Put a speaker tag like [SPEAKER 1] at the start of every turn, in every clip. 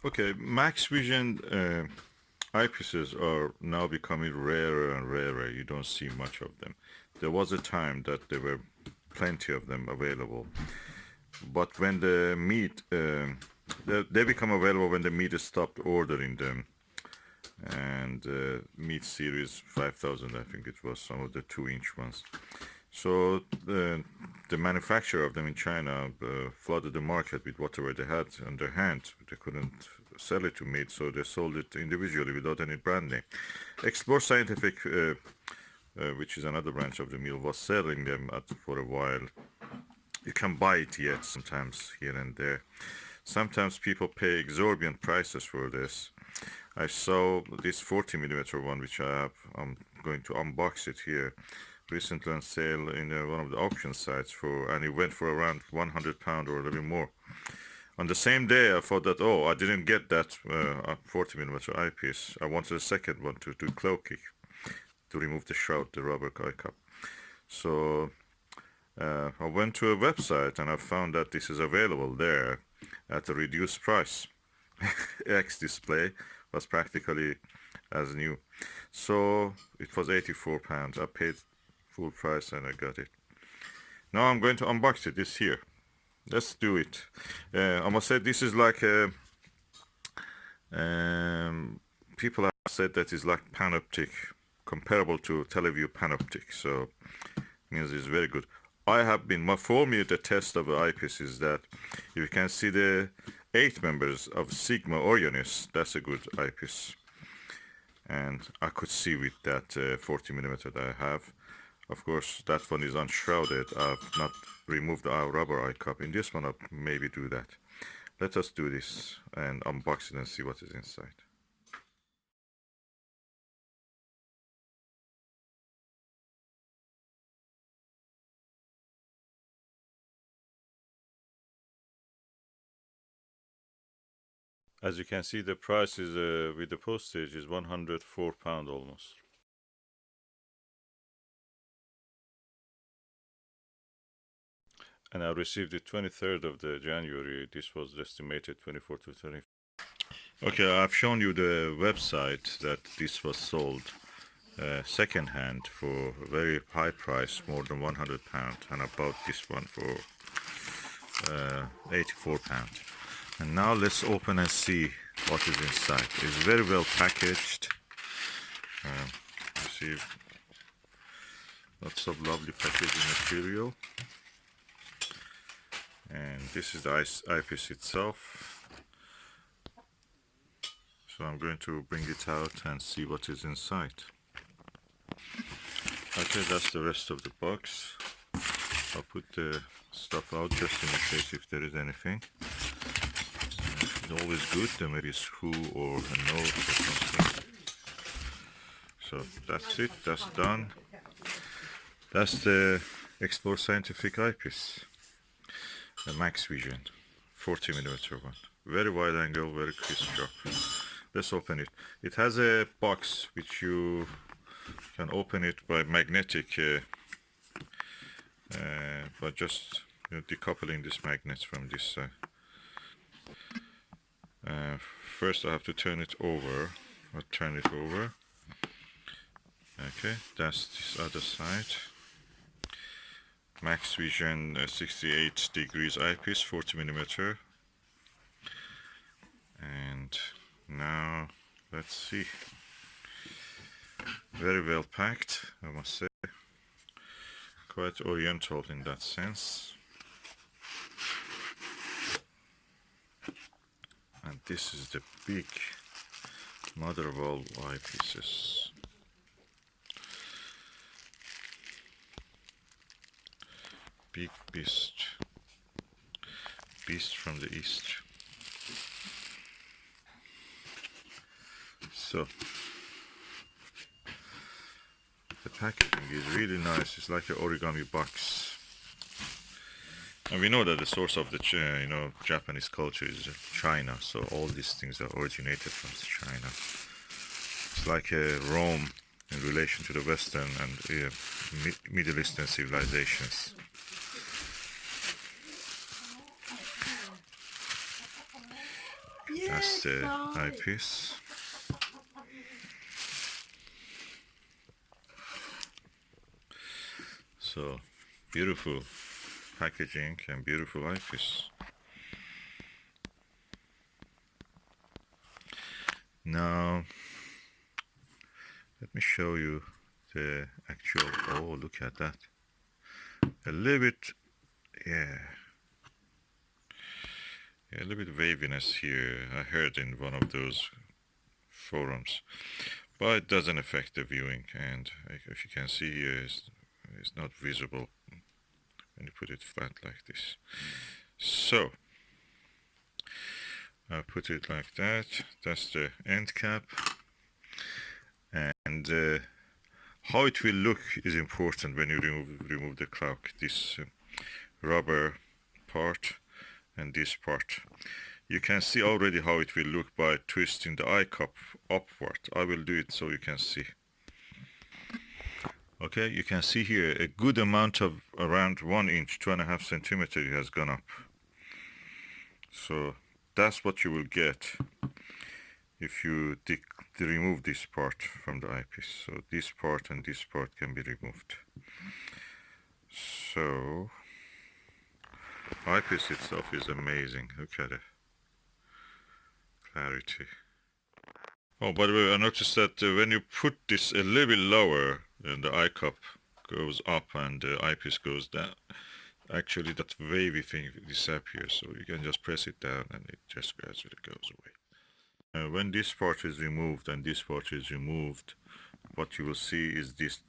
[SPEAKER 1] Okay, Maxvision eyepieces are now becoming rarer and rarer. You don't see much of them. There was a time that there were plenty of them available, but when the meat, they become available when the meat stopped ordering them. And meat series 5000, I think it was, some of the 2-inch ones. So the manufacturer of them in China flooded the market with whatever they had on their hand. They couldn't sell it to meat, so they sold it individually without any branding. Explore Scientific, which is another branch of the mill, was selling them for a while. You can buy it yet sometimes here and there. Sometimes people pay exorbitant prices for this. I saw this 40mm one, which I have. I'm going to unbox it here. Recently on sale in one of the auction sites and it went for around £100 or a little more. On the same day, I thought that, I didn't get that 40mm eyepiece. I wanted a second one to do cloaking, to remove the shroud, the rubber eye cup. So I went to a website and I found that this is available there at a reduced price. X display was practically as new. So it was £84. I paid full price and I got it. Now I'm going to unbox it. This here. Let's do it. I must say this is like a people have said that it's like panoptic, comparable to TeleVue panoptic. So means it's very good. I have been, for me, the test of the eyepiece is that if you can see the 8 members of Sigma Orionis, that's a good eyepiece. And I could see with that 40mm that I have. Of course, that one is unshrouded. I've not removed the rubber eye cup. In this one, I'll maybe do that. Let us do this and unbox it and see what is inside. As you can see, the price is with the postage is £104 almost. And I received it 23rd of the January. This was estimated 24 to 30. Okay, I've shown you the website that this was sold second hand for a very high price, more than £100, and I bought this one for £84. And now let's open and see what is inside. It's very well packaged. You see lots of lovely packaging material. And this is the eyepiece itself. So I'm going to bring it out and see what is inside. Okay, that's the rest of the box. I'll put the stuff out just in case if there is anything. It's always good, there is who or a note or something. So that's it, that's done. That's the Explore Scientific eyepiece. The Maxvision 40mm one. Very wide angle, very crisp job. Let's open it. It has a box which you can open it by magnetic, by just decoupling this magnet from this side. First I have to turn it over. I'll turn it over. Okay, that's this other side. Maxvision 68 degrees eyepiece, 40mm. And now let's see. Very well packed, I must say. Quite oriental in that sense. And this is the big mother of all eyepieces. Big beast. Beast from the east. So the packaging is really nice. It's like an origami box. And we know that the source of the Japanese culture is China, so all these things are originated from China. It's like Rome in relation to the Western and Middle Eastern civilizations. That's the eyepiece. So beautiful packaging and beautiful eyepiece. Now let me show you the actual. Oh, look at that. A little bit, yeah, a little bit waviness here. I heard in one of those forums, but it doesn't affect the viewing. And if you can see here, it's not visible when you put it flat like this. So I put it like that. That's the end cap, and how it will look is important when you remove the clock. This rubber part and this part. You can see already how it will look by twisting the eye cup upward. I will do it so you can see. Okay, you can see here a good amount of around 1 inch, 2.5 centimeters has gone up. So that's what you will get if you remove this part from the eyepiece. So this part and this part can be removed. So eyepiece itself is amazing. Look at it. Clarity. Oh, by the way, I noticed that when you put this a little bit lower, the eye cup goes up and the eyepiece goes down. Actually, that wavy thing disappears, so you can just press it down and it just gradually goes away. When this part is removed and this part is removed, what you will see is this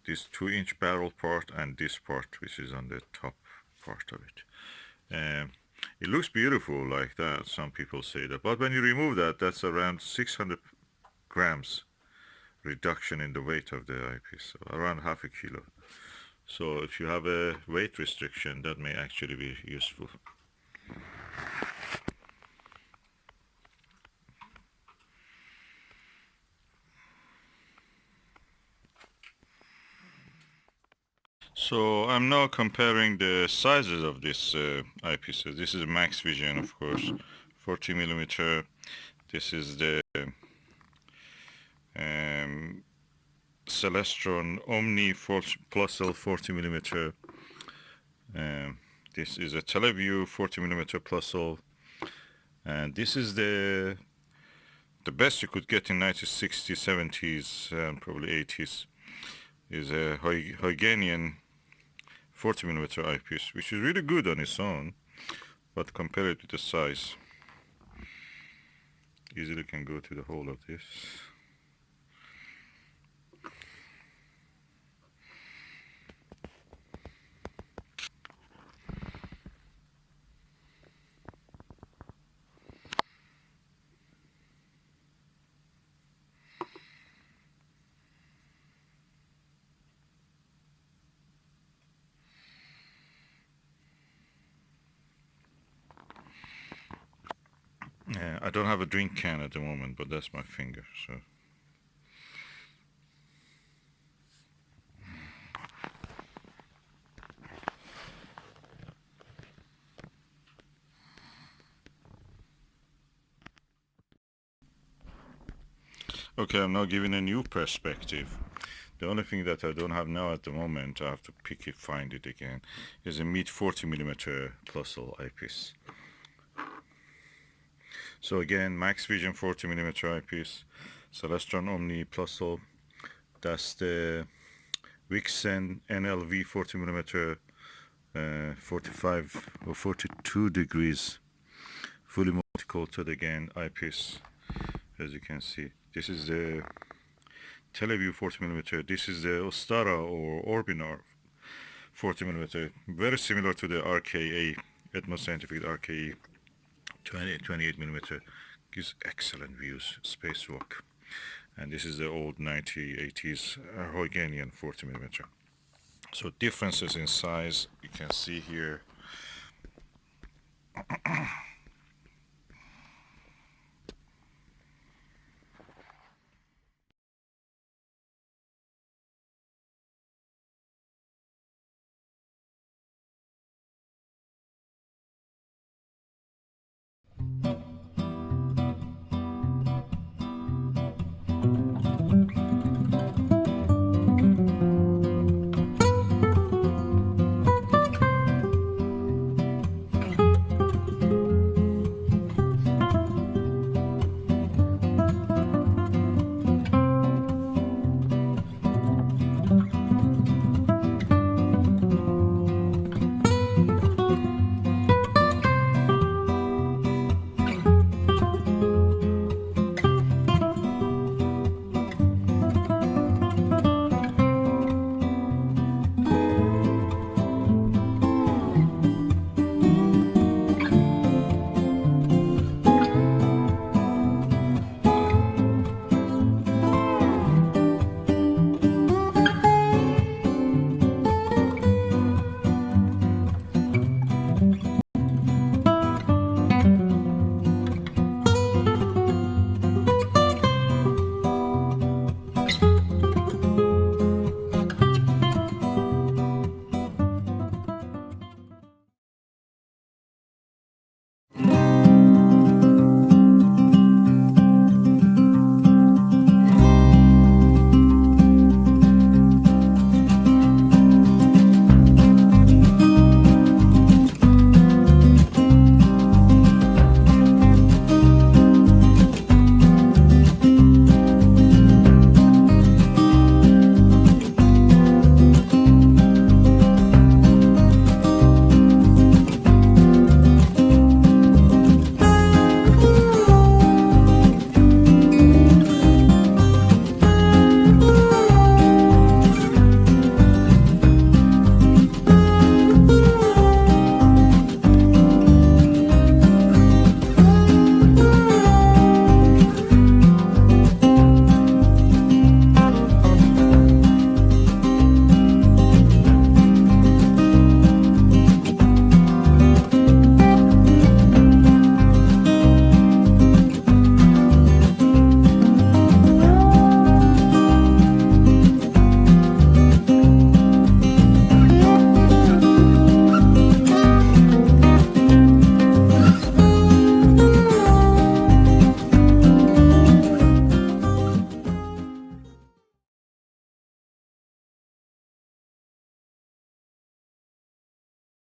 [SPEAKER 1] 2-inch barrel part and this part, which is on the top part of it. It looks beautiful like that, some people say that, but when you remove that, that's around 600 grams reduction in the weight of the eyepiece, so around half a kilo. So if you have a weight restriction, that may actually be useful. So I'm now comparing the sizes of this eyepieces. This is a Maxvision, of course, 40 millimeter. This is the Celestron Omni Plossl 40 millimeter. This is a TeleVue 40 millimeter Plossl, and this is the best you could get in 1960s, 70s, and probably 80s. Is a Huygenian 40 millimeter eyepiece, which is really good on its own, but compare it with the size, easily can go to the hole of this. I don't have a drink can at the moment, but that's my finger, so. Okay, I'm now giving a new perspective. The only thing that I don't have now at the moment, I have to find it again, is a mid 40 millimeter Plossl eyepiece. So again, Maxvision 40 millimeter eyepiece, Celestron Omni Plossl. That's the Vixen NLV 40 millimeter, 45 or 42 degrees, fully multi-coated again eyepiece, as you can see. This is the TeleVue 40 millimeter. This is the Ostara or Orbinar 40 millimeter, very similar to the RKA, Atmos Scientific RKA 28 millimeter. Gives excellent views, spacewalk. And this is the old 1980s Huygenian 40 millimeter. So differences in size you can see here.